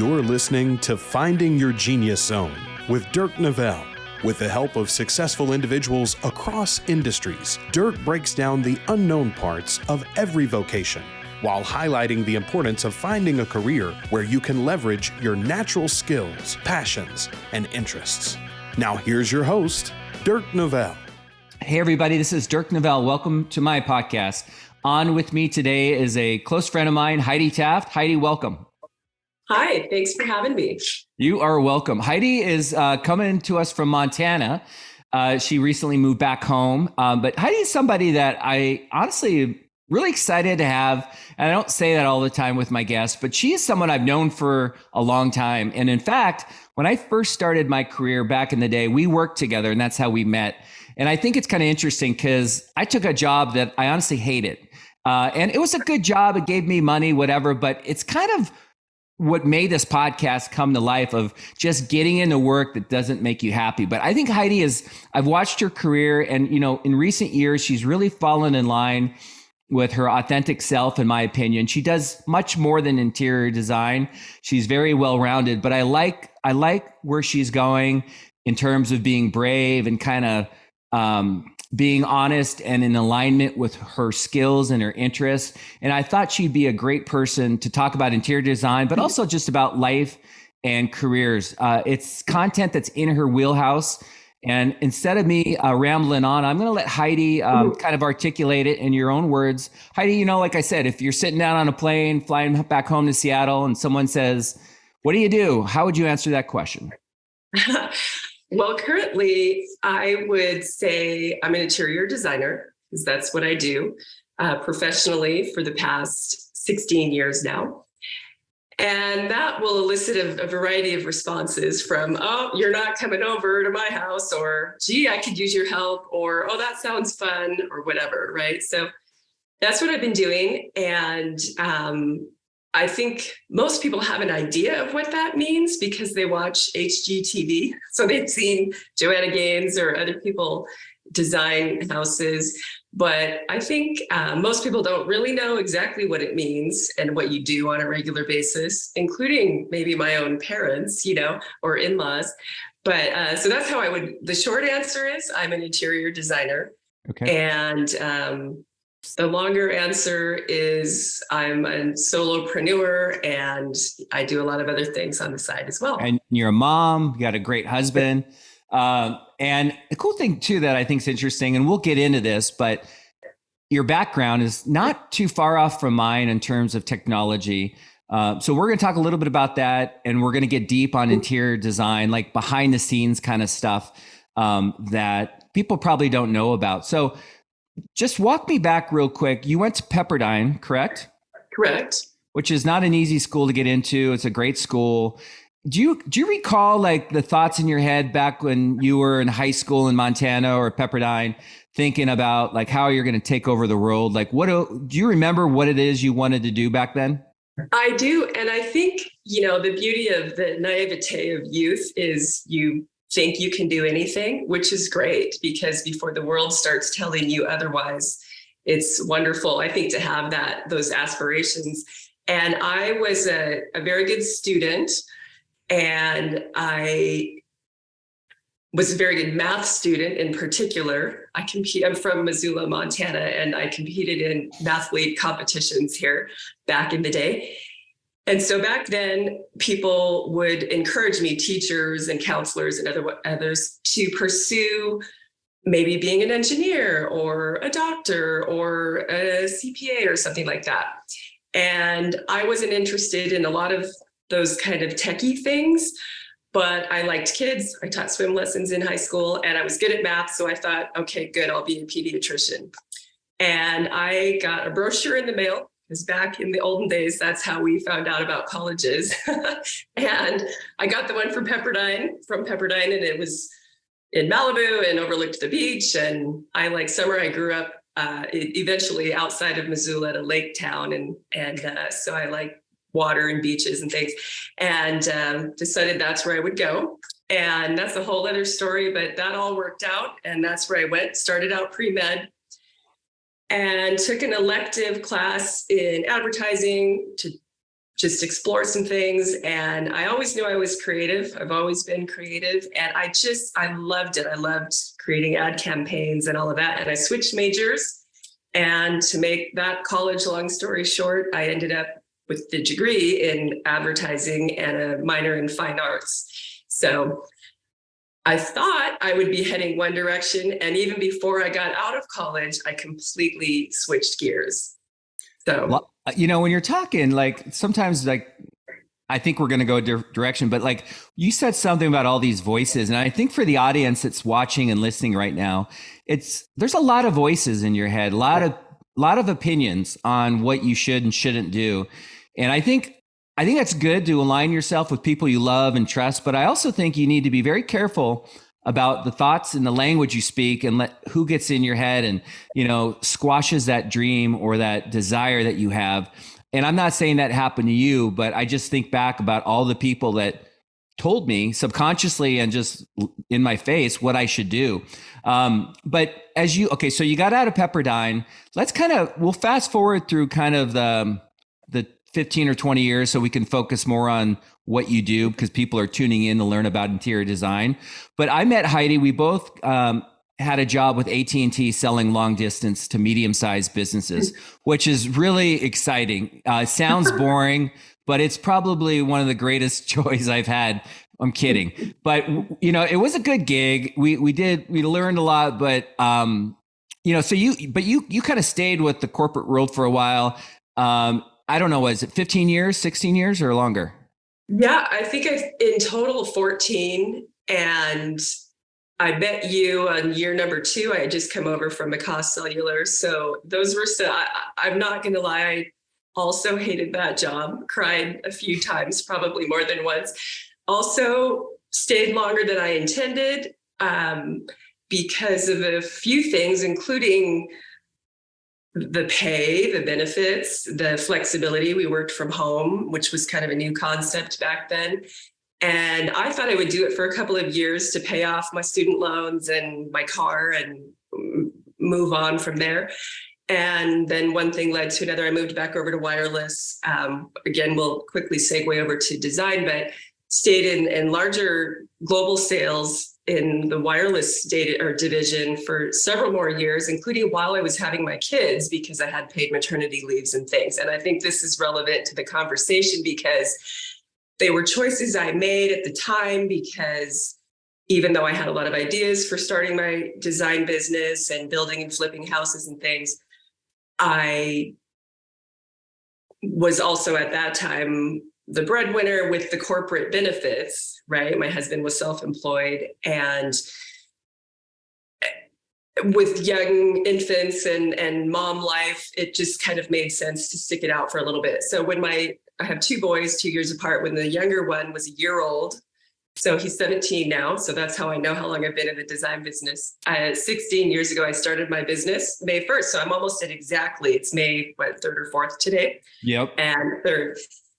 You're listening to Finding Your Genius Zone with Dirk Nevelle. With the help of successful individuals across industries, Dirk breaks down the unknown parts of every vocation while highlighting the importance of finding a career where you can leverage your natural skills, passions, and interests. Now here's your host, Dirk Nevelle. Hey everybody, this is Dirk Nevelle. Welcome to my podcast. On with me today is a close friend of mine, Heidi Taft. Heidi, welcome. Hi, thanks for having me. You are welcome. Heidi is coming to us from Montana. She recently moved back home, but Heidi is somebody that I honestly am really excited to have. And I don't say that all the time with my guests, but she is someone I've known for a long time. And in fact, when I first started my career back in the day, we worked together and that's how we met. And I think it's kind of interesting because I took a job that I honestly hated. And it was a good job. It gave me money, whatever, but it's kind of what made this podcast come to life of just getting into work that doesn't make you happy. But I think Heidi I've watched her career and, in recent years, she's really fallen in line with her authentic self, in my opinion. She does much more than interior design. She's very well-rounded, but I like where she's going in terms of being brave and kind of, being honest and in alignment with her skills and her interests. And I thought she'd be a great person to talk about interior design, but also just about life and careers. It's content that's in her wheelhouse. And instead of me rambling on, I'm going to let Heidi kind of articulate it in your own words. Heidi, like I said, if you're sitting down on a plane, flying back home to Seattle, and someone says, "What do you do?" How would you answer that question? Well, currently, I would say I'm an interior designer because that's what I do professionally for the past 16 years now. And that will elicit a variety of responses from, "Oh, you're not coming over to my house," or "Gee, I could use your help," or "Oh, that sounds fun," or whatever, right? So that's what I've been doing. And I think most people have an idea of what that means because they watch HGTV. So they've seen Joanna Gaines or other people design houses. But I think most people don't really know exactly what it means and what you do on a regular basis, including maybe my own parents, or in-laws. But so that's how the short answer is I'm an interior designer. Okay. And the longer answer is I'm a solopreneur and I do a lot of other things on the side as well. And you're a mom, you got a great husband. And the cool thing too, that I think is interesting, and we'll get into this, but your background is not too far off from mine in terms of technology. So we're going to talk a little bit about that, and we're going to get deep on interior design, like behind the scenes kind of stuff that people probably don't know about. So just walk me back real quick. You went to Pepperdine, correct? Correct. Which is not an easy school to get into. It's a great school. Do you recall like the thoughts in your head back when you were in high school in Montana or Pepperdine, thinking about like how you're going to take over the world? Like, do you remember what it is you wanted to do back then? I do. And I think, the beauty of the naivete of youth is you think you can do anything, which is great because before the world starts telling you otherwise, it's wonderful, I think, to have those aspirations. And I was a very good student, and I was a very good math student in particular. I'm from Missoula, Montana, and I competed in math league competitions here back in the day. And so back then, people would encourage me, teachers and counselors and others, to pursue maybe being an engineer or a doctor or a CPA or something like that. And I wasn't interested in a lot of those kind of techie things, but I liked kids. I taught swim lessons in high school and I was good at math. So I thought, okay, good, I'll be a pediatrician. And I got a brochure in the mail. Because back in the olden days, that's how we found out about colleges. And I got the one from Pepperdine, and it was in Malibu and overlooked the beach. And I like summer. I grew up eventually outside of Missoula at a lake town. And so I like water and beaches and things, and decided that's where I would go. And that's a whole other story, but that all worked out. And that's where I went, started out pre-med, and took an elective class in advertising to just explore some things. And I always knew I was creative. I've always been creative. And I loved it. I loved creating ad campaigns and all of that. And I switched majors. And to make that college long story short, I ended up with the degree in advertising and a minor in fine arts. So I thought I would be heading one direction. And even before I got out of college, I completely switched gears. So, when you're talking, like sometimes like, I think we're going to go a direction, but like you said something about all these voices. And I think for the audience that's watching and listening right now, there's a lot of voices in your head, a lot of opinions on what you should and shouldn't do. And I think that's good to align yourself with people you love and trust. But I also think you need to be very careful about the thoughts and the language you speak and let who gets in your head and, squashes that dream or that desire that you have. And I'm not saying that happened to you, but I just think back about all the people that told me subconsciously and just in my face what I should do. But so you got out of Pepperdine. We'll fast forward through kind of the 15 or 20 years so we can focus more on what you do because people are tuning in to learn about interior design. But I met Heidi. We both had a job with AT&T selling long distance to medium-sized businesses, which is really exciting. Sounds boring, but it's probably one of the greatest joys I've had. I'm kidding. But, it was a good gig. We learned a lot, but, so you kind of stayed with the corporate world for a while. I don't know, was it 15 years, 16 years or longer? Yeah, I think in total 14. And I met you on year number 2. I had just come over from McCaw Cellular. So those were I'm not going to lie. I also hated that job, cried a few times, probably more than once. Also stayed longer than I intended because of a few things, including the pay, the benefits, the flexibility. We worked from home, which was kind of a new concept back then. And I thought I would do it for a couple of years to pay off my student loans and my car and move on from there. And then one thing led to another. I moved back over to wireless. Again, we'll quickly segue over to design, but stayed in larger global sales in the wireless data or division for several more years, including while I was having my kids, because I had paid maternity leaves and things. And I think this is relevant to the conversation because they were choices I made at the time, because even though I had a lot of ideas for starting my design business and building and flipping houses and things, I was also at that time the breadwinner with the corporate benefits, right? My husband was self-employed, and with young infants and mom life, it just kind of made sense to stick it out for a little bit. So when I have 2 boys, 2 years apart, when the younger one was a year old, so he's 17 now. So that's how I know how long I've been in the design business. 16 years ago, I started my business May 1st. So I'm almost at exactly, it's May, 3rd or 4th today? Yep. And 3rd.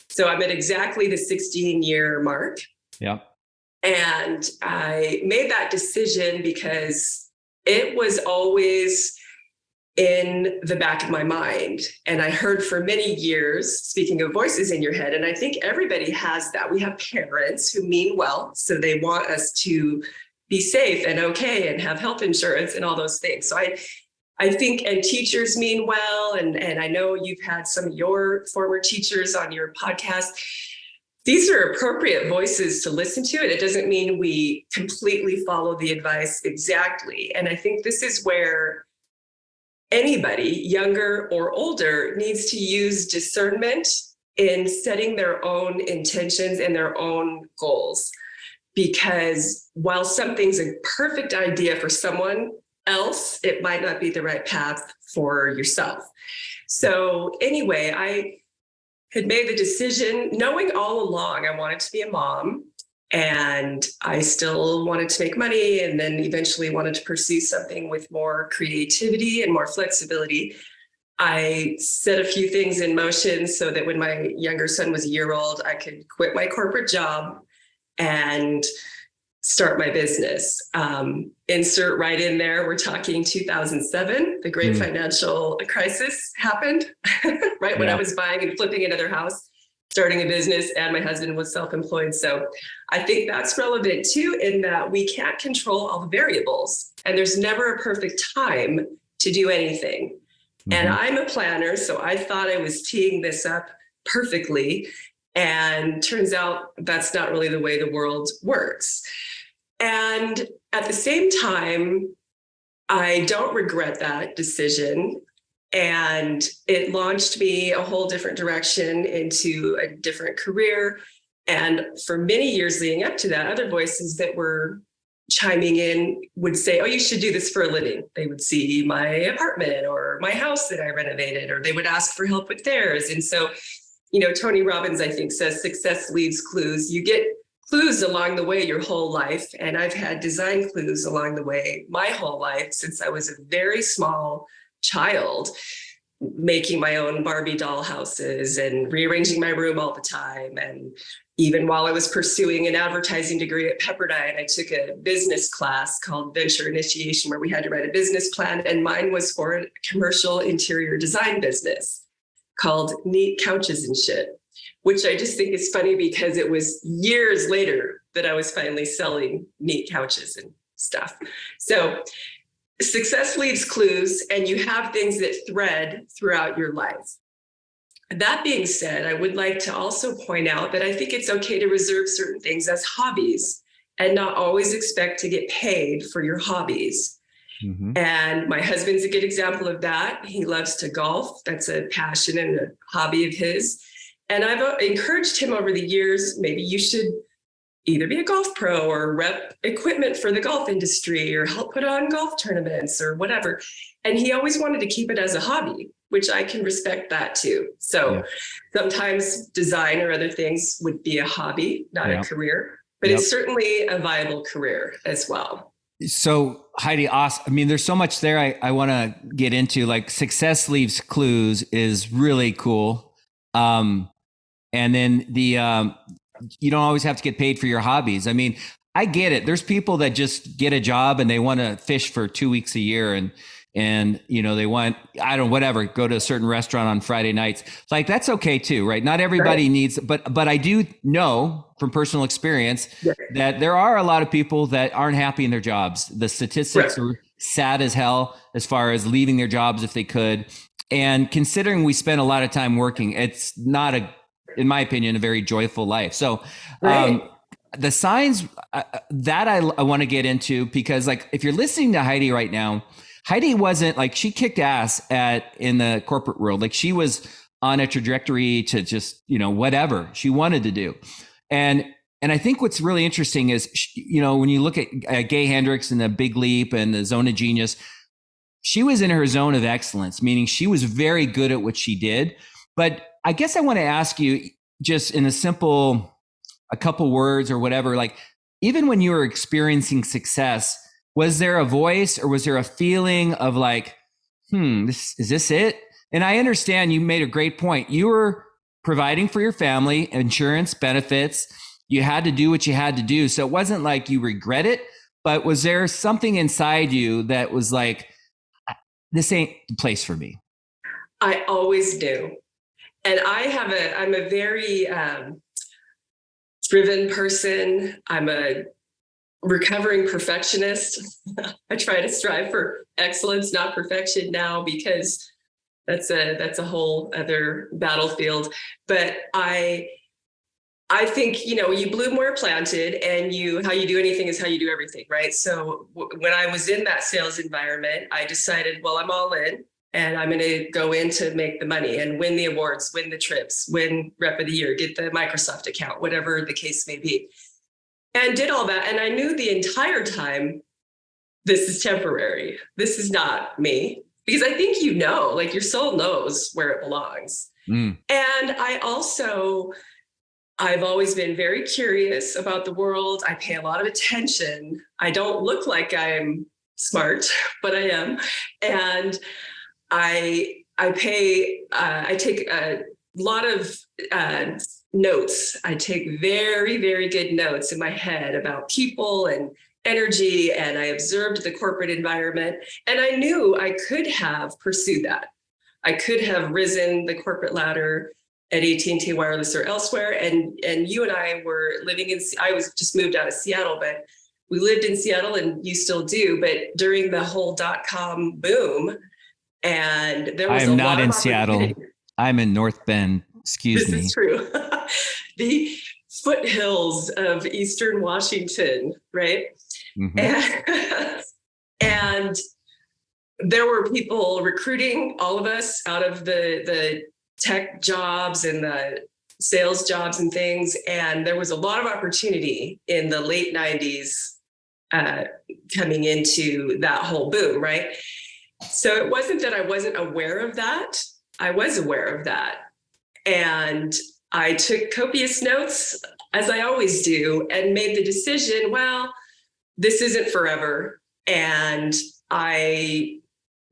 So I'm at exactly the 16-year mark. Yep. And I made that decision because it was always in the back of my mind. And I heard for many years, speaking of voices in your head, and I think everybody has that. We have parents who mean well, so they want us to be safe and okay and have health insurance and all those things. So I think, and teachers mean well, and I know you've had some of your former teachers on your podcast. These are appropriate voices to listen to, and it doesn't mean we completely follow the advice exactly. And I think this is where anybody, younger or older, needs to use discernment in setting their own intentions and their own goals. Because while something's a perfect idea for someone else, it might not be the right path for yourself. So anyway, I had made the decision, knowing all along I wanted to be a mom, and I still wanted to make money, and then eventually wanted to pursue something with more creativity and more flexibility. I set a few things in motion so that when my younger son was a year old, I could quit my corporate job and start my business. Insert right in there, we're talking 2007, the great financial crisis happened, right when I was buying and flipping another house. starting a business, and my husband was self-employed. So I think that's relevant too, in that we can't control all the variables, and there's never a perfect time to do anything. Mm-hmm. And I'm a planner, so I thought I was teeing this up perfectly. And turns out that's not really the way the world works. And at the same time, I don't regret that decision. And it launched me a whole different direction into a different career. And for many years leading up to that, other voices that were chiming in would say, oh, you should do this for a living. They would see my apartment or my house that I renovated, or they would ask for help with theirs. And so, Tony Robbins, I think, says success leaves clues. You get clues along the way your whole life. And I've had design clues along the way my whole life since I was a very small child, making my own Barbie doll houses and rearranging my room all the time. And even while I was pursuing an advertising degree at Pepperdine, I took a business class called Venture Initiation, where we had to write a business plan. And mine was for a commercial interior design business called Neat Couches and Shit, which I just think is funny because it was years later that I was finally selling neat couches and stuff. So success leaves clues, and you have things that thread throughout your life. That being said, I would like to also point out that I think it's okay to reserve certain things as hobbies and not always expect to get paid for your hobbies. Mm-hmm. And my husband's a good example of that. He loves to golf. That's a passion and a hobby of his. And I've encouraged him over the years, maybe you should either be a golf pro or rep equipment for the golf industry or help put on golf tournaments or whatever. And he always wanted to keep it as a hobby, which I can respect that too. So sometimes design or other things would be a hobby, not a career, but it's certainly a viable career as well. So Heidi, awesome. I mean, there's so much there I want to get into. Like, success leaves clues is really cool. And then the, you don't always have to get paid for your hobbies. I mean, I get it. There's people that just get a job and they want to fish for 2 weeks a year and they want, whatever, go to a certain restaurant on Friday nights. Like, that's okay too, right? Not everybody needs, but I do know from personal experience that there are a lot of people that aren't happy in their jobs. The statistics are sad as hell as far as leaving their jobs if they could. And considering we spend a lot of time working, it's not in my opinion, a very joyful life. So the signs that I want to get into, because like, if you're listening to Heidi right now, Heidi wasn't like, she kicked ass in the corporate world. Like, she was on a trajectory to just, whatever she wanted to do. And I think what's really interesting is, when you look at Gay Hendricks and the Big Leap and the Zone of Genius, she was in her zone of excellence, meaning she was very good at what she did. But I guess I want to ask you, just in a couple words or whatever, like, even when you were experiencing success, was there a voice or was there a feeling of like, is this it? And I understand you made a great point. You were providing for your family, insurance, benefits. You had to do what you had to do. So it wasn't like you regret it, but was there something inside you that was like, this ain't the place for me? I always do. And I'm a very driven person. I'm a recovering perfectionist. I try to strive for excellence, not perfection now, because that's a whole other battlefield. But I think, you bloom where planted, and how you do anything is how you do everything, right? So when I was in that sales environment, I decided, well, I'm all in. And I'm going to go in to make the money and win the awards, win the trips, win Rep of the Year, get the Microsoft account, whatever the case may be. And did all that. And I knew the entire time, this is temporary. This is not me. Because I think like, your soul knows where it belongs. And I've always been very curious about the world. I pay a lot of attention. I don't look like I'm smart, but I am. And I take a lot of notes. I take very, very good notes in my head about people and energy. And I observed the corporate environment, and I knew I could have pursued that. I could have risen the corporate ladder at AT&T Wireless or elsewhere. And you and I were living I was just moved out of Seattle, but we lived in Seattle, and you still do. But during the whole .com boom, and there was I am a not lot in of Seattle. I'm in North Bend. Excuse me. This is true. The foothills of Eastern Washington, right? Mm-hmm. And there were people recruiting all of us out of the tech jobs and the sales jobs and things. And there was a lot of opportunity in the late 90s coming into that whole boom, right? So it wasn't that I wasn't aware of that. I was aware of that. And I took copious notes, as I always do, and made the decision, well, this isn't forever. And I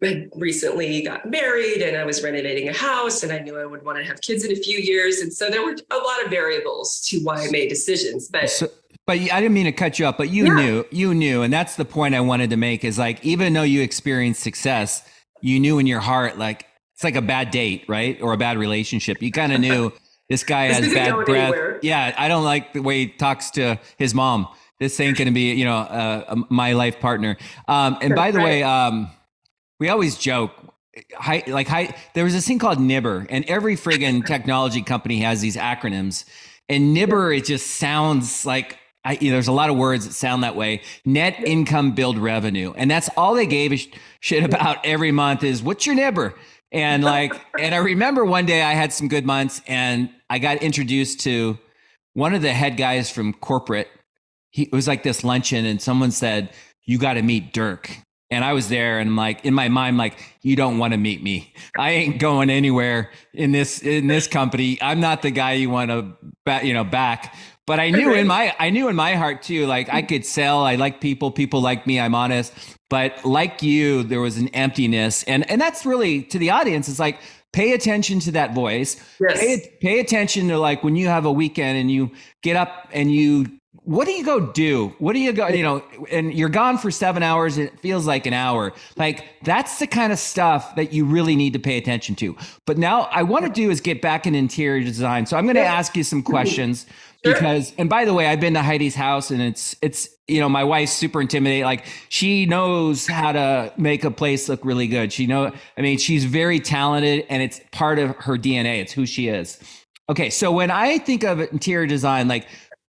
had recently got married, and I was renovating a house, and I knew I would want to have kids in a few years. And so there were a lot of variables to why I made decisions. But I didn't mean to cut you up, but you knew. And that's the point I wanted to make is like, even though you experienced success, you knew in your heart, like, it's like a bad date, right? Or a bad relationship. You kind of knew this guy has bad breath. Anywhere. Yeah. I don't like the way he talks to his mom. This ain't going to be, my life partner. And by the way, we always joke, there was this thing called NIBR, and every friggin' technology company has these acronyms. And NIBR, it just sounds like, there's a lot of words that sound that way. Net income build revenue. And that's all they gave a shit about every month is, what's your NIBR? And and I remember one day I had some good months, and I got introduced to one of the head guys from corporate. It was like this luncheon, and someone said, you got to meet Dirk. And I was there, and I'm like, in my mind, like, you don't want to meet me. I ain't going anywhere in this company. I'm not the guy you want to back. But I knew in my heart too, like, I could sell. I like people like me. I'm honest. But like you, there was an emptiness. And that's really, to the audience, it's like, pay attention to that voice. Yes. Pay attention to, like, when you have a weekend and you get up and what do you go do? What do you go, and you're gone for 7 hours and it feels like an hour. Like, that's the kind of stuff that you really need to pay attention to. But now I want to do is get back in interior design. So I'm going to ask you some questions because, and by the way, I've been to Heidi's house, and it's, my wife's super intimidating. Like, she knows how to make a place look really good. She's very talented, and it's part of her DNA. It's who she is. Okay. So when I think of interior design, like,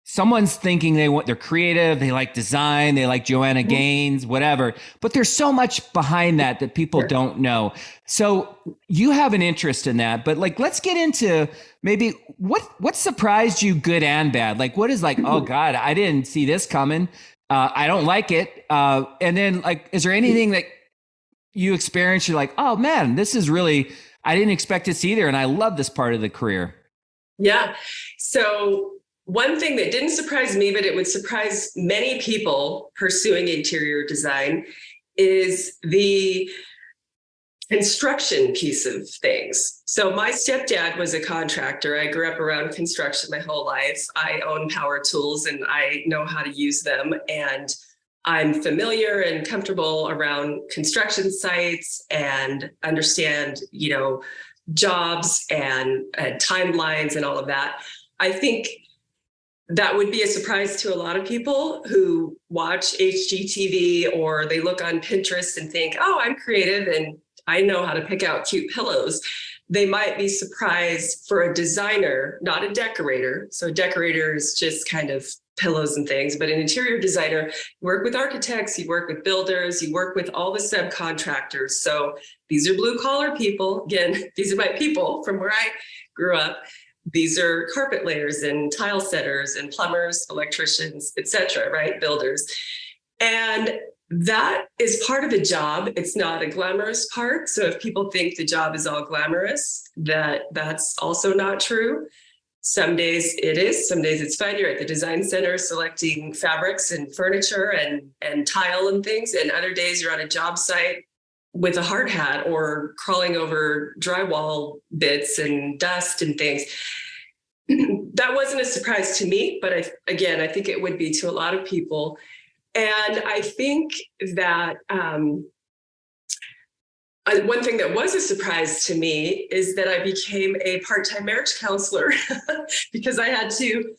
someone's thinking they're creative, they like design, they like Joanna Gaines, whatever. But there's so much behind that people don't know. So you have an interest in that. But, like, let's get into maybe what surprised you, good and bad. Like, what is like, oh God, I didn't see this coming. I don't like it. And then, like, is there anything that you experienced? You're like, oh man, this is really, I didn't expect this either, and I love this part of the career. Yeah. So one thing that didn't surprise me, but it would surprise many people pursuing interior design, is the construction piece of things. So my stepdad was a contractor. I grew up around construction my whole life. I own power tools, and I know how to use them. And I'm familiar and comfortable around construction sites and understand, jobs and timelines and all of that. I think that would be a surprise to a lot of people who watch HGTV, or they look on Pinterest and think, oh, I'm creative and I know how to pick out cute pillows. They might be surprised for a designer, not a decorator. So a decorator is just kind of pillows and things, but an interior designer, you work with architects, you work with builders, you work with all the subcontractors. So these are blue collar people. Again, these are my people from where I grew up. These are carpet layers and tile setters and plumbers, electricians, etc., right? Builders. And that is part of the job. It's not a glamorous part. So if people think the job is all glamorous, that's also not true. Some days it is, some days it's fun. You're at the design center selecting fabrics and furniture and tile and things. And other days you're on a job site with a hard hat or crawling over drywall bits and dust and things. That wasn't a surprise to me, but I think it would be to a lot of people. And I think that one thing that was a surprise to me is that I became a part-time marriage counselor because I had to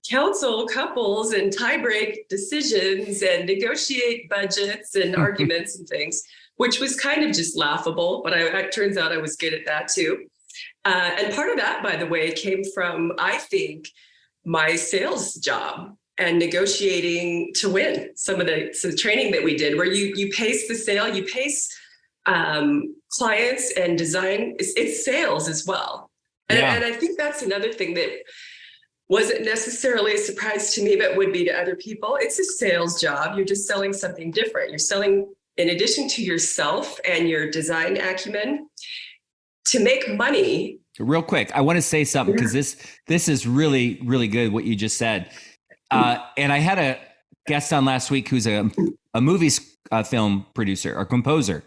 counsel couples and tie-break decisions and negotiate budgets and arguments and things, which was kind of just laughable, but it turns out I was good at that too. And part of that, by the way, came from, I think, my sales job and negotiating to win. Some of the training that we did where you pace the sale, you pace clients and design, it's sales as well. And I think that's another thing that wasn't necessarily a surprise to me, but would be to other people. It's a sales job. You're just selling something different. You're selling, in addition to yourself and your design acumen, to make money. Real quick, I want to say something because this is really, really good what you just said. And I had a guest on last week who's a movie film producer or composer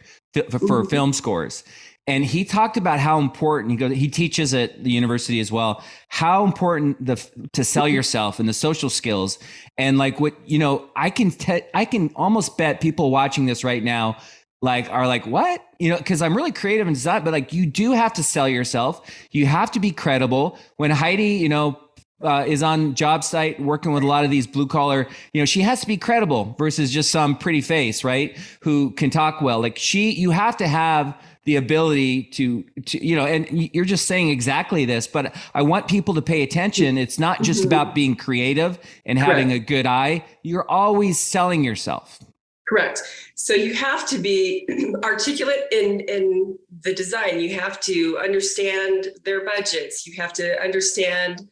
for film scores. And he talked about how important, he teaches at the university as well, how important to sell yourself and the social skills. And like what, I can almost bet people watching this right now, are like, what? Because I'm really creative and design, but you do have to sell yourself. You have to be credible. When Heidi, is on job site working with a lot of these blue collar, she has to be credible versus just some pretty face, right? Who can talk well. You have to have the ability to, and you're just saying exactly this, but I want people to pay attention. It's not just about being creative and having a good eye. You're always selling yourself. Correct. So you have to be articulate in the design. You have to understand their budgets. You have to understand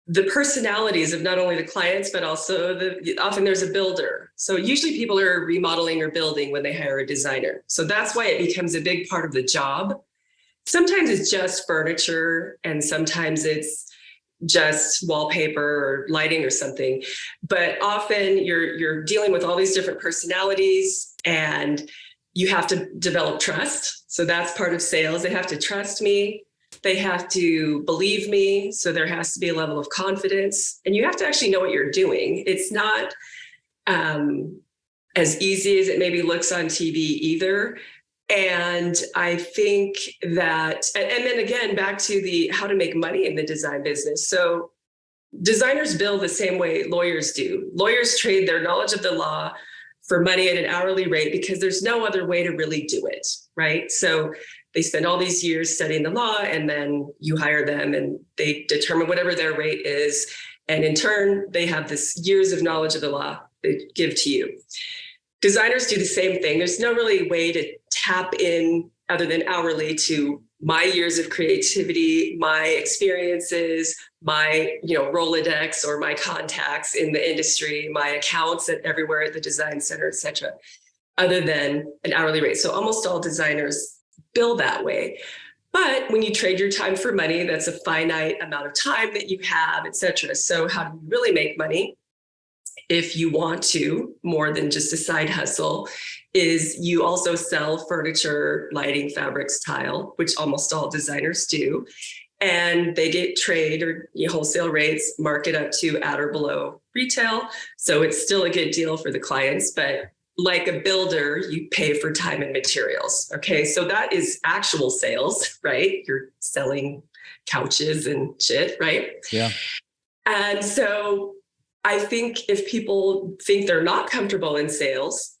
the personalities of not only the clients, but also often there's a builder. So usually people are remodeling or building when they hire a designer. So that's why it becomes a big part of the job. Sometimes it's just furniture and sometimes it's just wallpaper or lighting or something. But often you're dealing with all these different personalities and you have to develop trust. So that's part of sales. They have to trust me. They have to believe me. So there has to be a level of confidence and you have to actually know what you're doing. It's not as easy as it maybe looks on TV either. And I think that, and then again, back to how to make money in the design business. So designers bill the same way lawyers do. Lawyers trade their knowledge of the law for money at an hourly rate because there's no other way to really do it, right? So they spend all these years studying the law and then you hire them and they determine whatever their rate is. And in turn, they have this years of knowledge of the law they give to you. Designers do the same thing. There's no really way to tap in other than hourly to my years of creativity, my experiences, my Rolodex or my contacts in the industry, my accounts everywhere at the design center, et cetera, other than an hourly rate. So almost all designers bill that way. But when you trade your time for money, that's a finite amount of time that you have, et cetera. So how do you really make money? If you want to, more than just a side hustle, is you also sell furniture, lighting, fabrics, tile, which almost all designers do. And they get trade or wholesale rates, mark it up to at or below retail. So it's still a good deal for the clients, but like a builder, you pay for time and materials. Okay, so that is actual sales, right? You're selling couches and shit, right? Yeah. And so I think if people think they're not comfortable in sales,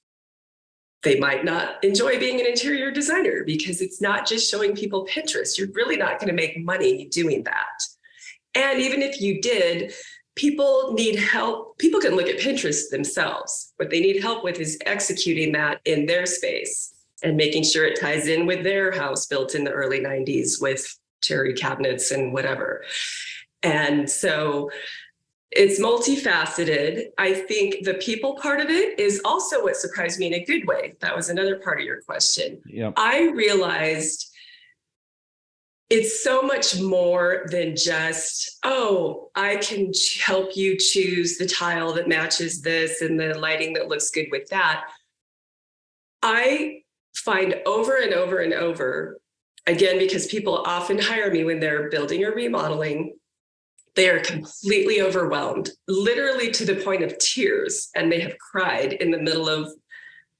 they might not enjoy being an interior designer because it's not just showing people Pinterest. You're really not going to make money doing that. And even if you did, people need help. People can look at Pinterest themselves. What they need help with is executing that in their space and making sure it ties in with their house built in the early 90s with cherry cabinets and whatever. And so it's multifaceted. I think the people part of it is also what surprised me in a good way. That was another part of your question. Yep. I realized it's so much more than just, I can help you choose the tile that matches this and the lighting that looks good with that. I find over and over and over, again, because people often hire me when they're building or remodeling, they are completely overwhelmed, literally to the point of tears, and they have cried in the middle of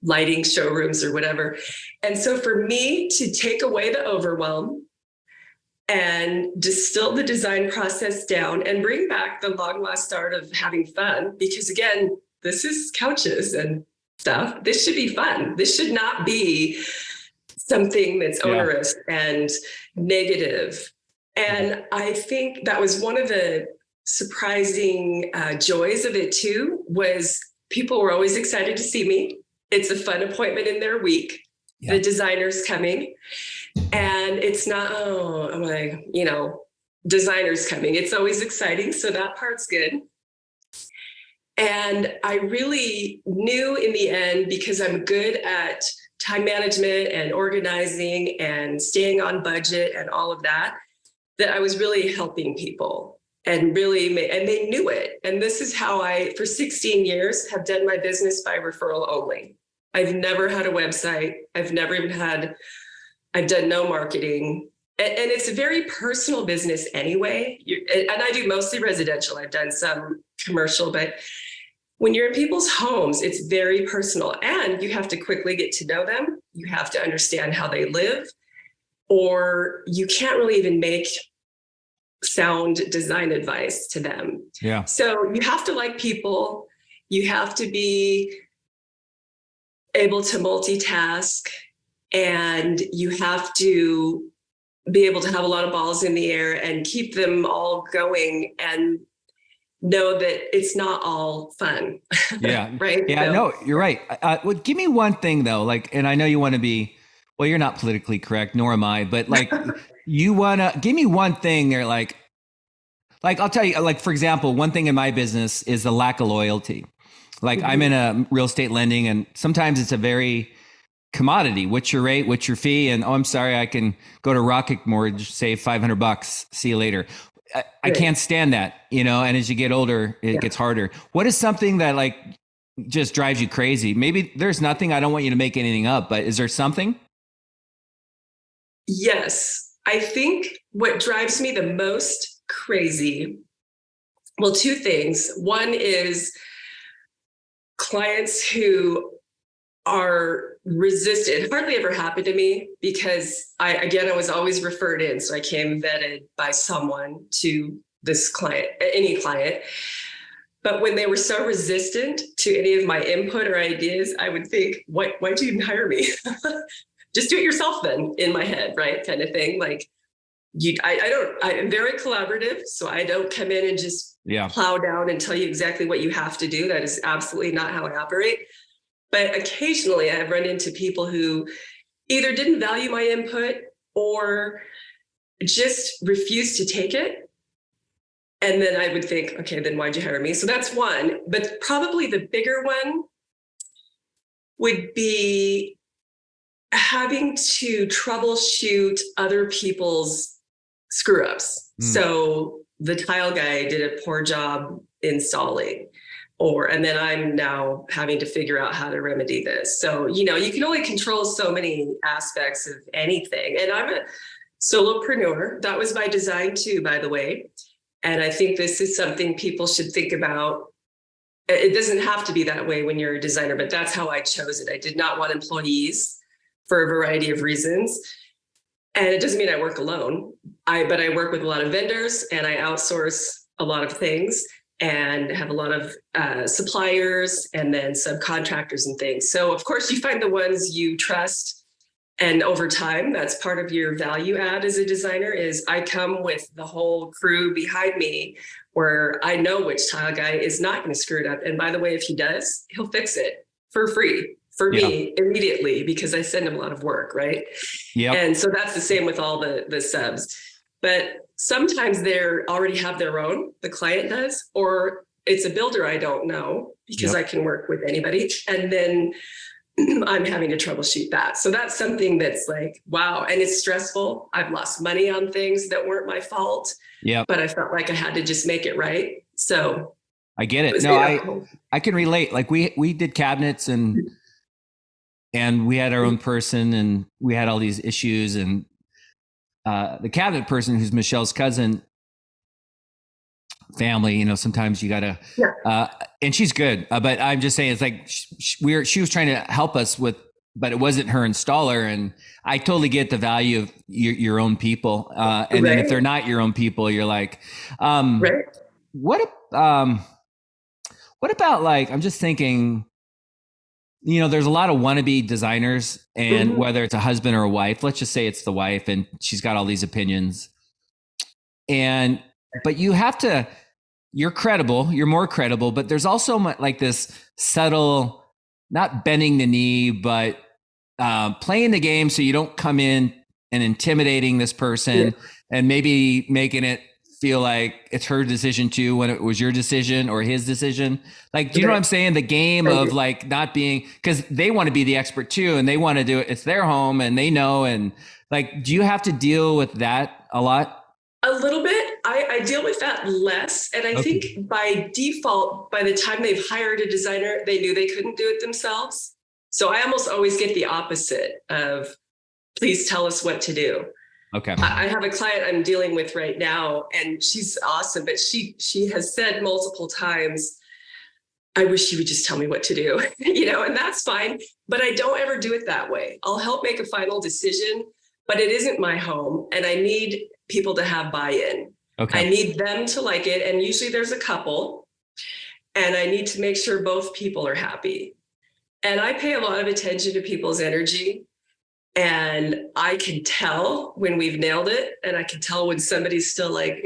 lighting showrooms or whatever. And so for me to take away the overwhelm and distill the design process down and bring back the long lost art of having fun, because again, this is couches and stuff. This should be fun. This should not be something that's onerous and negative. And I think that was one of the surprising joys of it too, was people were always excited to see me. It's a fun appointment in their week. The designer's coming. And it's not, I'm like, designer's coming. It's always exciting. So that part's good. And I really knew in the end, because I'm good at time management and organizing and staying on budget and all of that, that I was really helping people and and they knew it. And this is how I, for 16 years, have done my business by referral only. I've never had a website. I've done no marketing. And it's a very personal business anyway. And I do mostly residential. I've done some commercial, but when you're in people's homes, it's very personal, and you have to quickly get to know them. You have to understand how they live, or you can't really even make sound design advice to them. Yeah. So you have to like people. You have to be able to multitask, and you have to be able to have a lot of balls in the air and keep them all going, and know that it's not all fun. Yeah. Right. Yeah, so, no, you're right. Well, give me one thing though, and I know you want to be, well, you're not politically correct, nor am I, but you want to give me one thing there. Like, I'll tell you, for example, one thing in my business is the lack of loyalty. I'm in a real estate lending, and sometimes it's a very commodity. What's your rate? What's your fee? And I'm sorry, I can go to Rocket Mortgage, save $500. See you later. I can't stand that, and as you get older, it gets harder. What is something that just drives you crazy? Maybe there's nothing. I don't want you to make anything up, but is there something? Yes. I think what drives me the most crazy, well, two things. One is clients who are resistant. It hardly ever happened to me, because I was always referred in. So I came vetted by someone to this client, any client. But when they were so resistant to any of my input or ideas, I would think, why'd you even hire me? Just do it yourself then, in my head, right? Kind of thing. I'm very collaborative. So I don't come in and just plow down and tell you exactly what you have to do. That is absolutely not how I operate. But occasionally I've run into people who either didn't value my input or just refused to take it. And then I would think, okay, then why'd you hire me? So that's one. But probably the bigger one would be having to troubleshoot other people's screw ups. So the tile guy did a poor job installing, and then I'm now having to figure out how to remedy this. So, you can only control so many aspects of anything. And I'm a solopreneur. That was by design too, by the way. And I think this is something people should think about. It doesn't have to be that way when you're a designer, but that's how I chose it. I did not want employees for a variety of reasons. And it doesn't mean I work alone. But I work with a lot of vendors, and I outsource a lot of things, and have a lot of suppliers and then subcontractors and things. So of course you find the ones you trust. And over time, that's part of your value add as a designer, is I come with the whole crew behind me, where I know which tile guy is not going to screw it up. And by the way, if he does, he'll fix it for free for me immediately, because I send him a lot of work, right? Yeah. And so that's the same with all the subs. But sometimes they already have their own, the client does, or it's a builder I don't know, because I can work with anybody. And then I'm having to troubleshoot that. So that's something that's wow. And it's stressful. I've lost money on things that weren't my fault. Yeah. But I felt like I had to just make it right. So I get it. No, I can relate. We did cabinets, and we had our own person, and we had all these issues, and the cabinet person, who's Michelle's cousin, family, sometimes you gotta, and she's good. But I'm just saying, it's like, she was trying to help us with, but it wasn't her installer. And I totally get the value of your own people. And then if they're not your own people, you're like, what about, like, I'm just thinking, there's a lot of wannabe designers, and whether it's a husband or a wife, let's just say it's the wife, and she's got all these opinions, but you're credible, you're more credible, but there's also like this subtle, not bending the knee, but playing the game so you don't come in and intimidating this person and maybe making it feel like it's her decision too when it was your decision or his decision. Like, do you know what I'm saying? The game of like not being, because they want to be the expert too, and they want to do it. It's their home and they know. And like, do you have to deal with that a lot? A little bit. I deal with that less. And I think by default, by the time they've hired a designer, they knew they couldn't do it themselves. So I almost always get the opposite of, please tell us what to do. Okay. I have a client I'm dealing with right now, and she's awesome, but she has said multiple times, I wish you would just tell me what to do, and that's fine. But I don't ever do it that way. I'll help make a final decision, but it isn't my home, and I need people to have buy-in. Okay. I need them to like it. And usually there's a couple, and I need to make sure both people are happy. And I pay a lot of attention to people's energy, and I can tell when we've nailed it, and I can tell when somebody's still like,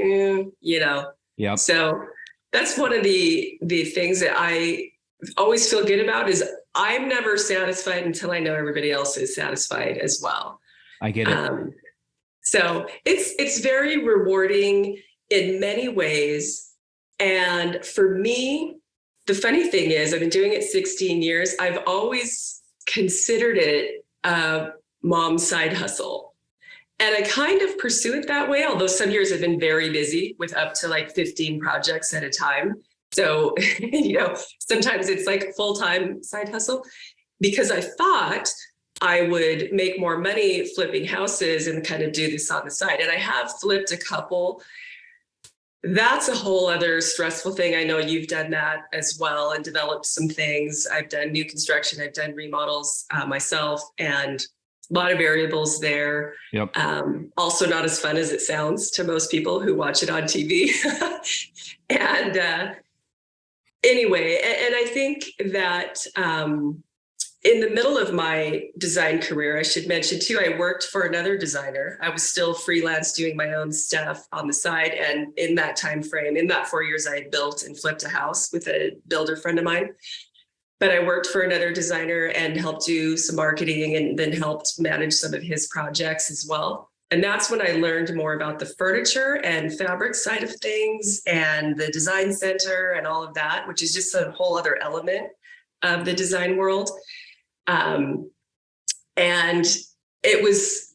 Yeah. So that's one of the things that I always feel good about is I'm never satisfied until I know everybody else is satisfied as well. I get it. So it's very rewarding in many ways. And for me, the funny thing is, I've been doing it 16 years. I've always considered it a mom's side hustle. And I kind of pursue it that way, although some years I've been very busy with up to like 15 projects at a time. So, sometimes it's like a full-time side hustle, because I thought I would make more money flipping houses and kind of do this on the side. And I have flipped a couple. That's a whole other stressful thing. I know you've done that as well and developed some things. I've done new construction. I've done remodels myself, and a lot of variables there. Yep. Also not as fun as it sounds to most people who watch it on TV. And anyway, and I think that in the middle of my design career, I should mention too, I worked for another designer. I was still freelance doing my own stuff on the side. And in that time frame, in that 4 years, I had built and flipped a house with a builder friend of mine. But I worked for another designer and helped do some marketing, and then helped manage some of his projects as well. And that's when I learned more about the furniture and fabric side of things and the design center and all of that, which is just a whole other element of the design world. And it was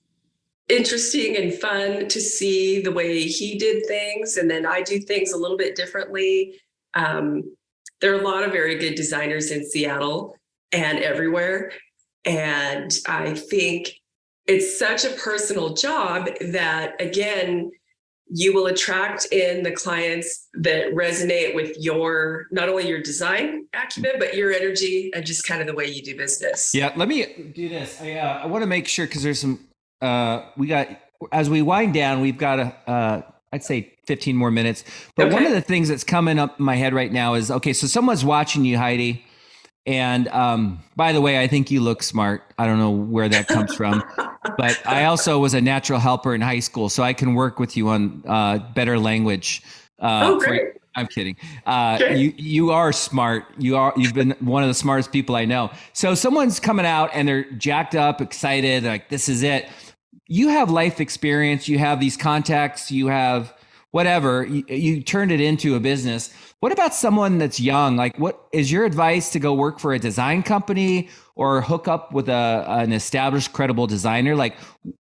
interesting and fun to see the way he did things. And then I do things a little bit differently. There are a lot of very good designers in Seattle and everywhere. And I think it's such a personal job that, again, you will attract in the clients that resonate with not only your design acumen, but your energy and just kind of the way you do business. Yeah, let me do this. I want to make sure, because there's some, as we wind down, we've got I'd say 15 more minutes. But one of the things that's coming up in my head right now is, okay, so someone's watching you, Heidi. And by the way, I think you look smart. I don't know where that comes from. But I also was a natural helper in high school, so I can work with you on better language. Great. I'm kidding. You are smart. You've been one of the smartest people I know. So someone's coming out and they're jacked up, excited, like this is it. You have life experience. You have these contacts. You have whatever. You turned it into a business. What about someone that's young? Like, what is your advice to go work for a design company or hook up with an established, credible designer? Like,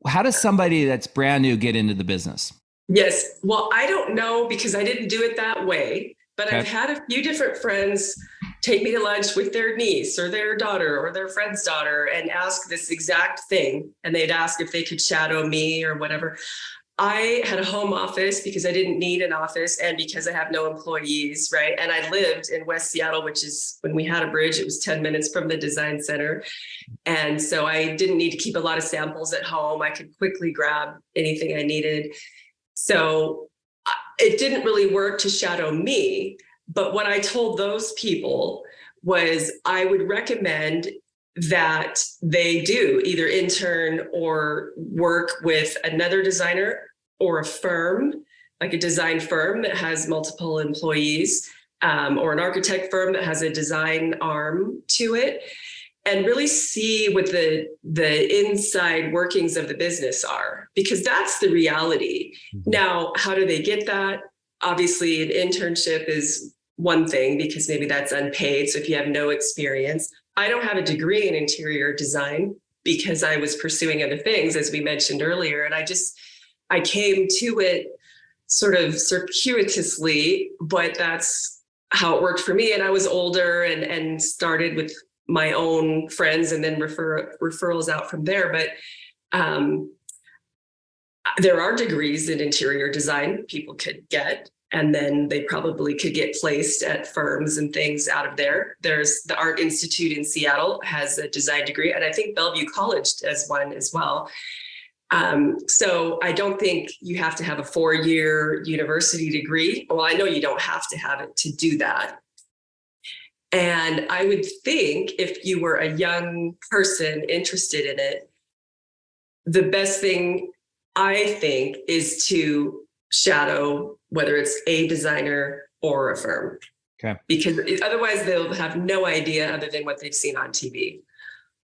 how does somebody that's brand new get into the business? Yes. Well, I don't know, because I didn't do it that way, but I've had a few different friends take me to lunch with their niece or their daughter or their friend's daughter and ask this exact thing. And they'd ask if they could shadow me or whatever. I had a home office because I didn't need an office and because I have no employees, right? And I lived in West Seattle, which is when we had a bridge, it was 10 minutes from the design center. And so I didn't need to keep a lot of samples at home. I could quickly grab anything I needed. So it didn't really work to shadow me. But what I told those people was I would recommend that they do either intern or work with another designer or a firm, like a design firm that has multiple employees, or an architect firm that has a design arm to it, and really see what the inside workings of the business are, because that's the reality. Now, how do they get that? Obviously, an internship is one thing because maybe that's unpaid. So if you have no experience, I don't have a degree in interior design because I was pursuing other things, as we mentioned earlier. And I came to it sort of circuitously, but that's how it worked for me. And I was older and started with my own friends and then referrals out from there. But there are degrees in interior design people could get, and then they probably could get placed at firms and things out of there. There's the Art Institute in Seattle has a design degree, and I think Bellevue College has one as well. So I don't think you have to have a 4-year university degree. Well, I know you don't have to have it to do that. And I would think if you were a young person interested in it, the best thing I think is to shadow, whether it's a designer or a firm. Okay. Because otherwise they'll have no idea other than what they've seen on TV.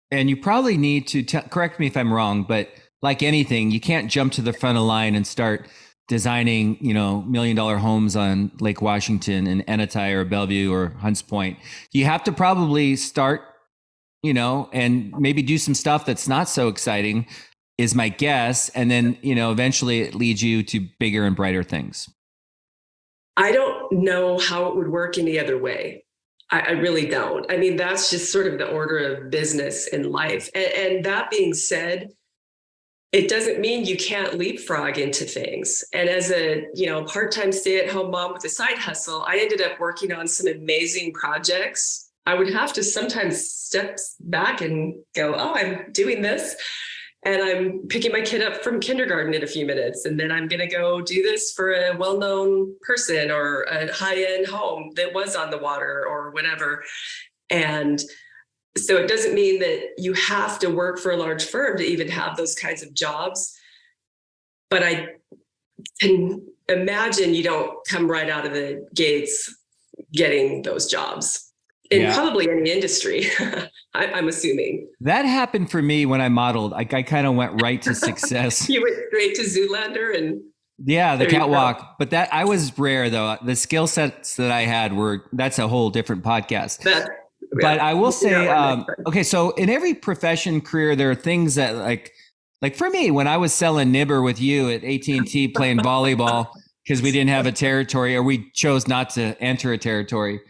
And you probably need to correct me if I'm wrong, but like anything, you can't jump to the front of the line and start designing, $1 million homes on Lake Washington in Anatai or Bellevue or Hunts Point. You have to probably start, and maybe do some stuff that's not so exciting, is my guess. And then, eventually it leads you to bigger and brighter things. I don't know how it would work any other way. I really don't. I mean, that's just sort of the order of business in life. And that being said, it doesn't mean you can't leapfrog into things. And as a, part-time stay-at-home mom with a side hustle, I ended up working on some amazing projects. I would have to sometimes step back and go, oh, I'm doing this. And I'm picking my kid up from kindergarten in a few minutes. And then I'm going to go do this for a well-known person or a high-end home that was on the water or whatever. And so it doesn't mean that you have to work for a large firm to even have those kinds of jobs. But I can imagine you don't come right out of the gates getting those jobs in probably any industry, I'm assuming. That happened for me when I modeled. I kind of went right to success. You went straight to Zoolander and... Yeah, the catwalk. But that I was rare, though. The skill sets that I had that's a whole different podcast. But I will say, okay, so in every profession career, there are things that like for me, when I was selling nibber with you at AT&T playing volleyball because we didn't have a territory or we chose not to enter a territory.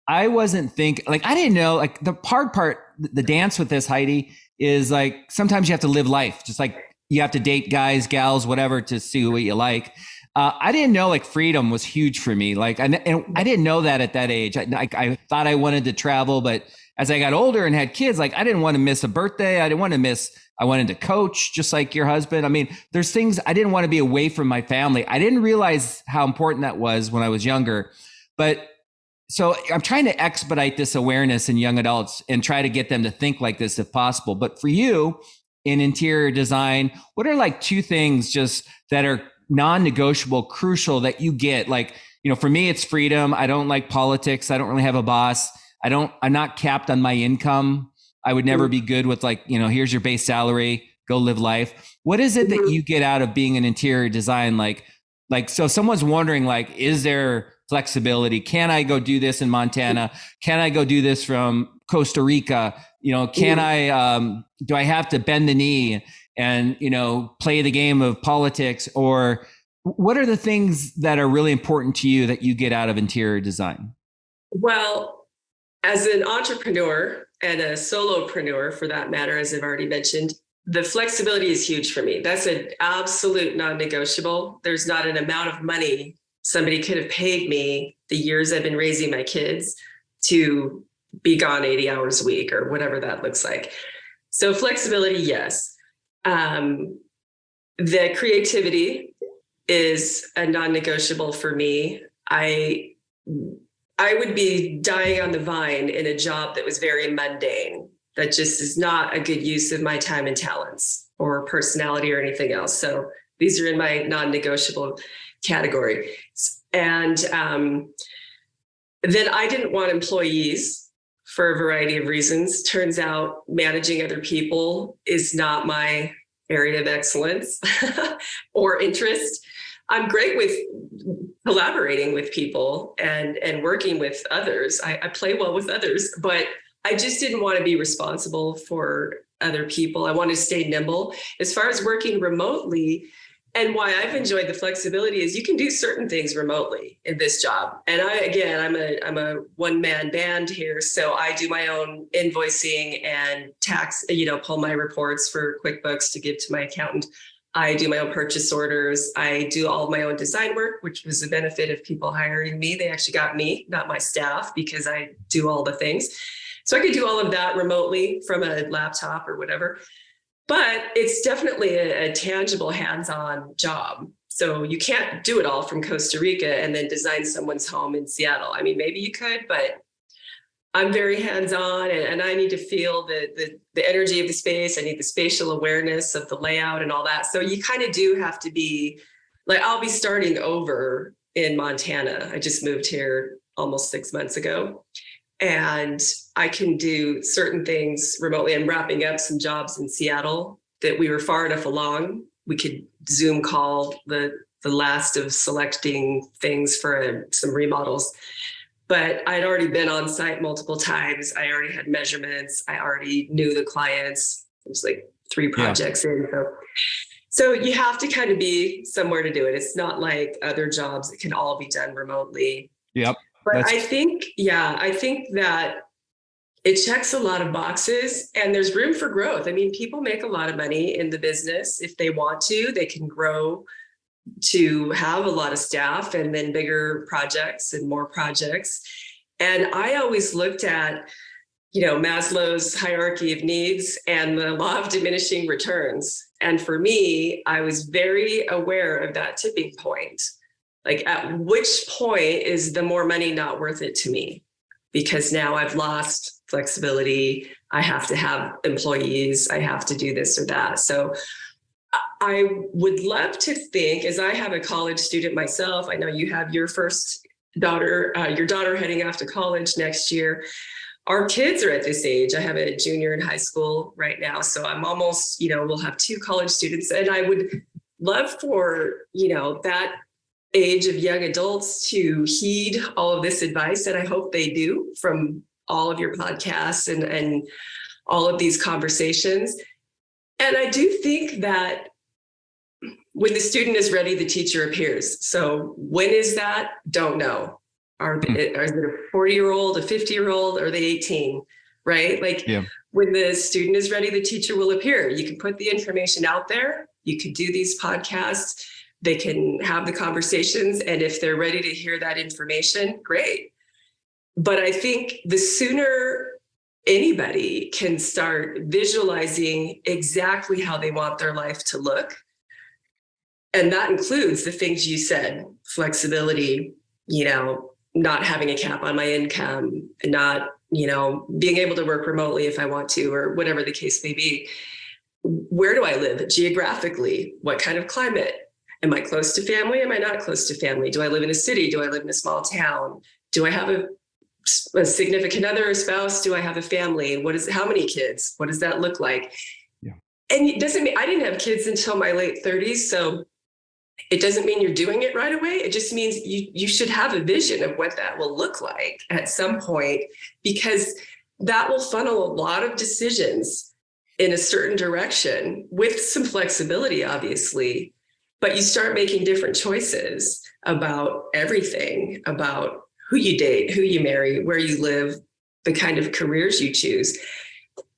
I wasn't I didn't know, the hard part, the dance with this, Heidi, is sometimes you have to live life. Just like you have to date guys, gals, whatever, to see what you like. I didn't know freedom was huge for me. And I didn't know that at that age. I thought I wanted to travel, but as I got older and had kids, I didn't want to miss a birthday. I wanted to coach just like your husband. I mean, there's things I didn't want to be away from my family. I didn't realize how important that was when I was younger. But so I'm trying to expedite this awareness in young adults and try to get them to think like this if possible. But for you in interior design, what are 2 things just that are non-negotiable, crucial that you get? For me, it's freedom. I don't like politics. I don't really have a boss. I'm not capped on my income. I would never be good with here's your base salary, go live life. What is it that you get out of being an interior design? So if someone's wondering, is there flexibility? Can I go do this in Montana? Can I go do this from Costa Rica? Can I, do I have to bend the knee and, play the game of politics? Or what are the things that are really important to you that you get out of interior design? Well, as an entrepreneur and a solopreneur for that matter, as I've already mentioned, the flexibility is huge for me. That's an absolute non-negotiable. There's not an amount of money somebody could have paid me the years I've been raising my kids to be gone 80 hours a week or whatever that looks like. So flexibility, yes. The creativity is a non-negotiable for me. I would be dying on the vine in a job that was very mundane. That just is not a good use of my time and talents or personality or anything else. So these are in my non-negotiable category. And then I didn't want employees for a variety of reasons. Turns out managing other people is not my area of excellence or interest. I'm great with collaborating with people and working with others. I play well with others, but I just didn't want to be responsible for other people. I wanted to stay nimble. As far as working remotely, and why I've enjoyed the flexibility is you can do certain things remotely in this job. And I'm a one-man band here, so I do my own invoicing and tax, pull my reports for QuickBooks to give to my accountant. I do my own purchase orders. I do all of my own design work, which was the benefit of people hiring me. They actually got me, not my staff, because I do all the things. So I could do all of that remotely from a laptop or whatever, but it's definitely a tangible hands-on job. So you can't do it all from Costa Rica and then design someone's home in Seattle. I mean, maybe you could, but I'm very hands-on and I need to feel the energy of the space. I need the spatial awareness of the layout and all that. So you kind of do have to be like, I'll be starting over in Montana. I just moved here almost 6 months ago. And I can do certain things remotely. I'm wrapping up some jobs in Seattle that we were far enough along. We could Zoom call the last of selecting things for some remodels. But I'd already been on site multiple times. I already had measurements. I already knew the clients. It was like 3 projects in. So you have to kind of be somewhere to do it. It's not like other jobs that can all be done remotely. Yep. But I think that it checks a lot of boxes and there's room for growth. I mean, people make a lot of money in the business. If they want to, they can grow to have a lot of staff and then bigger projects and more projects. And I always looked at, Maslow's hierarchy of needs and the law of diminishing returns. And for me, I was very aware of that tipping point. Like, at which point is the more money not worth it to me? Because now I've lost flexibility. I have to have employees. I have to do this or that. So I would love to think, as I have a college student myself, I know you have your first daughter, your daughter heading off to college next year. Our kids are at this age. I have a junior in high school right now. So I'm almost, we'll have 2 college students. And I would love for, that age of young adults to heed all of this advice. And I hope they do from all of your podcasts and all of these conversations. And I do think that when the student is ready, the teacher appears. So when is that? Don't know. Is it a 40-year-old, a 50-year-old, or are they 18? Right? When the student is ready, the teacher will appear. You can put the information out there. You can do these podcasts. They can have the conversations. And if they're ready to hear that information, great. But I think the sooner anybody can start visualizing exactly how they want their life to look, and that includes the things you said, flexibility, not having a cap on my income, not, being able to work remotely if I want to, or whatever the case may be. Where do I live geographically? What kind of climate? Am I close to family? Am I not close to family? Do I live in a city? Do I live in a small town? Do I have a significant other, a spouse? Do I have a family? How many kids? What does that look like? Yeah. And it doesn't mean I didn't have kids until my late 30s. So it doesn't mean you're doing it right away. It just means you should have a vision of what that will look like at some point, because that will funnel a lot of decisions in a certain direction with some flexibility, obviously. But you start making different choices about everything, about who you date, who you marry, where you live, the kind of careers you choose.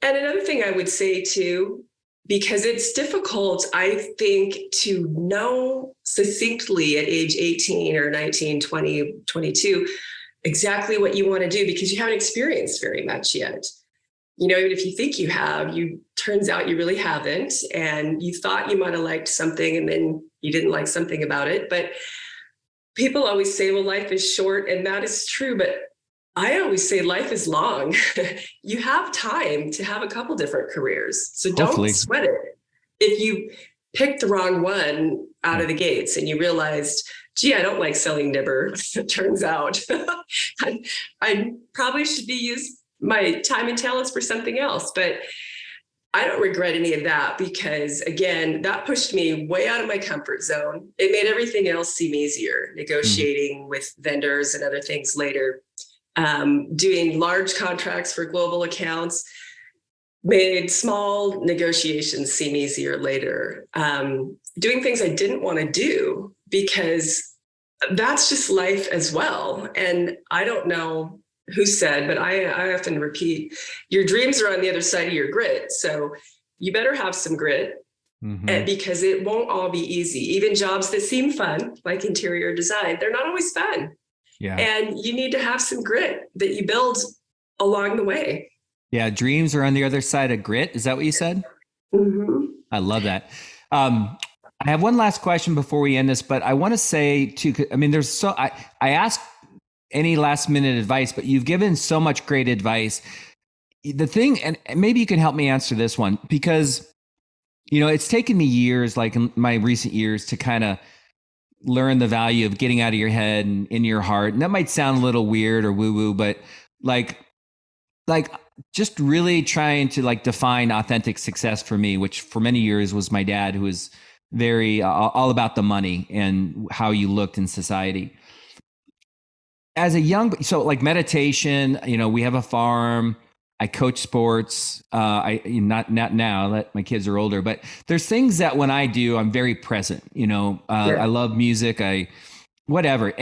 And another thing I would say too, because it's difficult, I think, to know succinctly at age 18 or 19, 20, 22, exactly what you want to do because you haven't experienced very much yet. Even if you think you have, turns out you really haven't. And you thought you might have liked something and then you didn't like something about it. But people always say, well, life is short, and that is true. But I always say life is long. You have time to have a couple different careers. So Hopefully. Don't sweat it. If you picked the wrong one out of the gates and you realized, gee, I don't like selling nibber, it turns out I probably should be used my time and talents for something else. But I don't regret any of that because, again, that pushed me way out of my comfort zone. It made everything else seem easier, negotiating with vendors and other things later. Doing large contracts for global accounts made small negotiations seem easier later. Doing things I didn't want to do because that's just life as well. And I don't know who said, but I often repeat, your dreams are on the other side of your grit. So you better have some grit because it won't all be easy. Even jobs that seem fun, like interior design, they're not always fun. Yeah. And you need to have some grit that you build along the way. Yeah. Dreams are on the other side of grit. Is that what you said? Mm-hmm. I love that. I have one last question before we end this, but I want to say I ask any last minute advice, but you've given so much great advice. The thing, and maybe you can help me answer this one, because, it's taken me years, like in my recent years, to kind of learn the value of getting out of your head and in your heart. And that might sound a little weird or woo woo, but like just really trying to define authentic success for me, which for many years was my dad, who was very all about the money and how you looked in society. As a so meditation, we have a farm. I coach sports. I not now that my kids are older, but there's things that when I do, I'm very present. I love music. Whatever.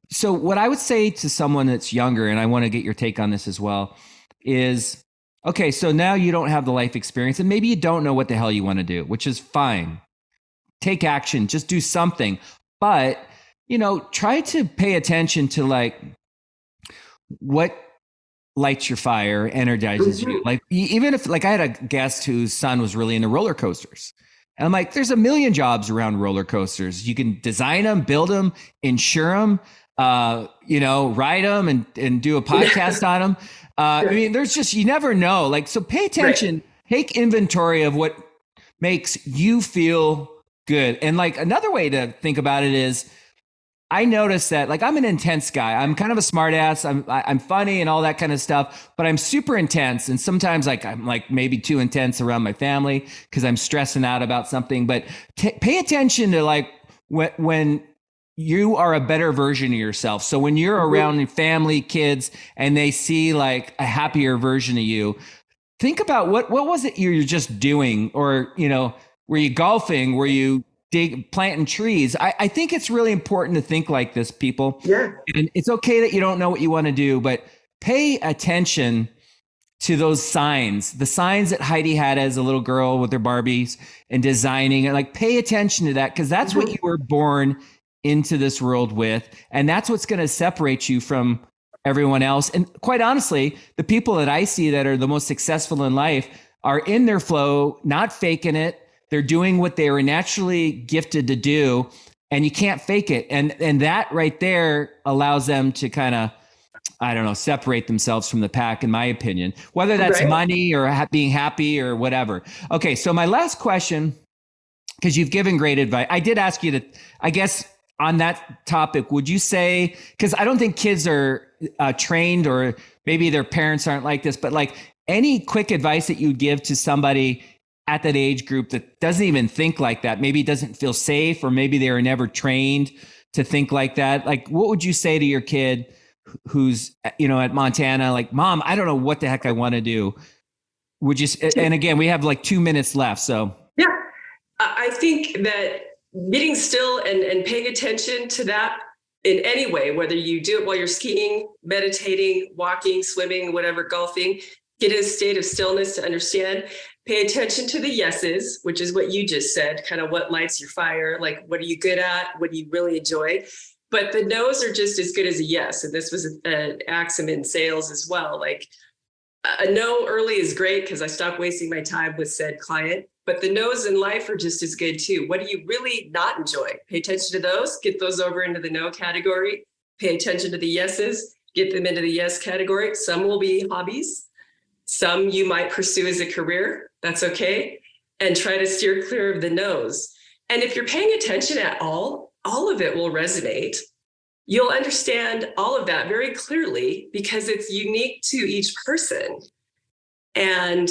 So what I would say to someone that's younger, and I want to get your take on this as well, is okay. So now you don't have the life experience, and maybe you don't know what the hell you want to do, which is fine. Take action. Just do something, but try to pay attention to what lights your fire, energizes you. Even if I had a guest whose son was really into roller coasters. And I'm like, there's a million jobs around roller coasters. You can design them, build them, insure them, ride them and do a podcast on them. There's just, you never know. So pay attention, take inventory of what makes you feel good. And another way to think about it is, I noticed that I'm an intense guy. I'm kind of a smart ass. I'm funny and all that kind of stuff, but I'm super intense. And sometimes I'm maybe too intense around my family because I'm stressing out about something. But pay attention to when you are a better version of yourself. So when you're around family, kids, and they see a happier version of you, think about what was it you're just doing, or were you golfing? Were you planting trees? I think it's really important to think like this, people. Yeah. And it's okay that you don't know what you want to do, but pay attention to those signs, the signs that Heidi had as a little girl with her Barbies and designing, and pay attention to that, because that's what you were born into this world with. And that's what's going to separate you from everyone else. And quite honestly, the people that I see that are the most successful in life are in their flow, not faking it. They're doing what they were naturally gifted to do, and you can't fake it. And that right there allows them to kind of, separate themselves from the pack, in my opinion, whether that's money or being happy or whatever. Okay. So my last question, because you've given great advice. I did ask you to, I guess on that topic, would you say, because I don't think kids are trained, or maybe their parents aren't like this, but any quick advice that you'd give to somebody at that age group that doesn't even think like that, maybe doesn't feel safe, or maybe they were never trained to think like that. What would you say to your kid who's, at Montana, Mom, I don't know what the heck I want to do? Would you, and again, we have 2 minutes left. So yeah, I think that getting still and paying attention to that in any way, whether you do it while you're skiing, meditating, walking, swimming, whatever, golfing, get in a state of stillness to understand. Pay attention to the yeses, which is what you just said, kind of what lights your fire, like what are you good at, what do you really enjoy? But the no's are just as good as a yes. And this was an axiom in sales as well. Like a no early is great because I stopped wasting my time with said client, but the no's in life are just as good too. What do you really not enjoy? Pay attention to those, get those over into the no category. Pay attention to the yeses, get them into the yes category. Some will be hobbies. Some you might pursue as a career. That's okay. And try to steer clear of the no's. And if you're paying attention at all of it will resonate. You'll understand all of that very clearly because it's unique to each person. And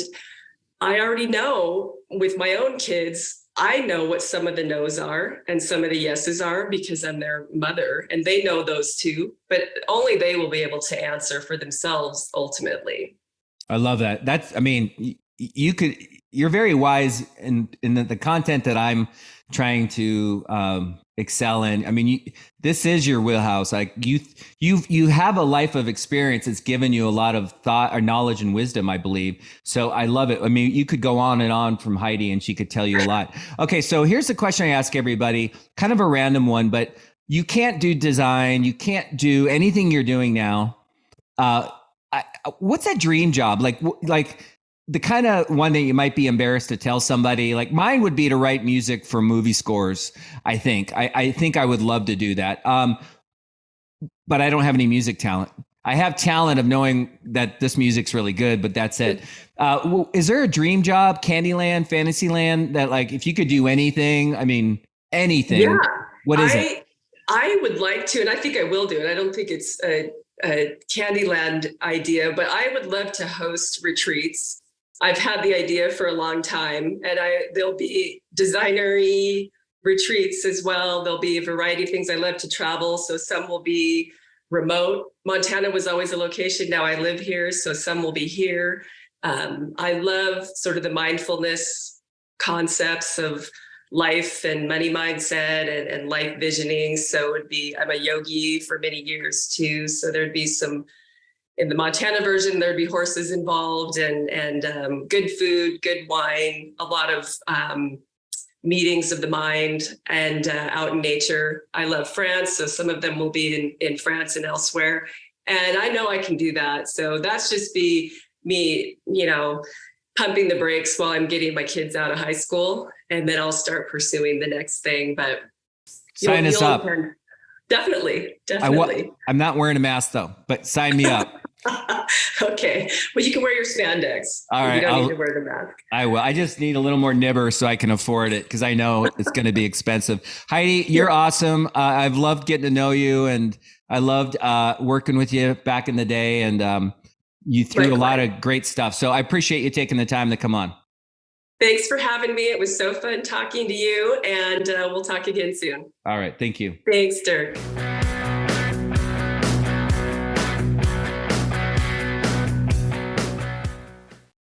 I already know with my own kids, I know what some of the no's are and some of the yeses are because I'm their mother and they know those too, but only they will be able to answer for themselves ultimately. I love that. You're very wise in the content that I'm trying to excel in. I mean, this is your wheelhouse. Like you have a life of experience that's given you a lot of thought or knowledge and wisdom, I believe. So I love it. I mean, you could go on and on from Heidi and she could tell you a lot. Okay. So here's the question I ask everybody, kind of a random one, but you can't do design. You can't do anything you're doing now. What's that dream job? Like the kind of one that you might be embarrassed to tell somebody. Like mine would be to write music for movie scores. I think I would love to do that. But I don't have any music talent. I have talent of knowing that this music's really good, but that's it. Is there a dream job, Candyland, Fantasyland, that like if you could do anything? I mean, anything. Yeah, what is it? I would like to, and I think I will do it. I don't think it's a Candyland idea, but I would love to host retreats. I've had the idea for a long time, and there'll be designer-y retreats as well. There'll be a variety of things. I love to travel, so some will be remote. Montana was always a location. Now I live here, so some will be here. I love sort of the mindfulness concepts of life and money mindset and life visioning. So I'm a yogi for many years too. So there'd be some, in the Montana version, there'd be horses involved and good food, good wine, a lot of meetings of the mind and out in nature. I love France. So some of them will be in France and elsewhere. And I know I can do that. So that's just be me, pumping the brakes while I'm getting my kids out of high school. And then I'll start pursuing the next thing. But sign us up. Definitely. I'm not wearing a mask though, but sign me up. Okay. Well, you can wear your spandex. All right. You don't need to wear the mask. I will. I just need a little more nibber so I can afford it because I know it's going to be expensive. Heidi, you're awesome. I've loved getting to know you, and I loved working with you back in the day. And you threw a lot of great stuff. So I appreciate you taking the time to come on. Thanks for having me. It was so fun talking to you, and we'll talk again soon. All right. Thank you. Thanks, Dirk.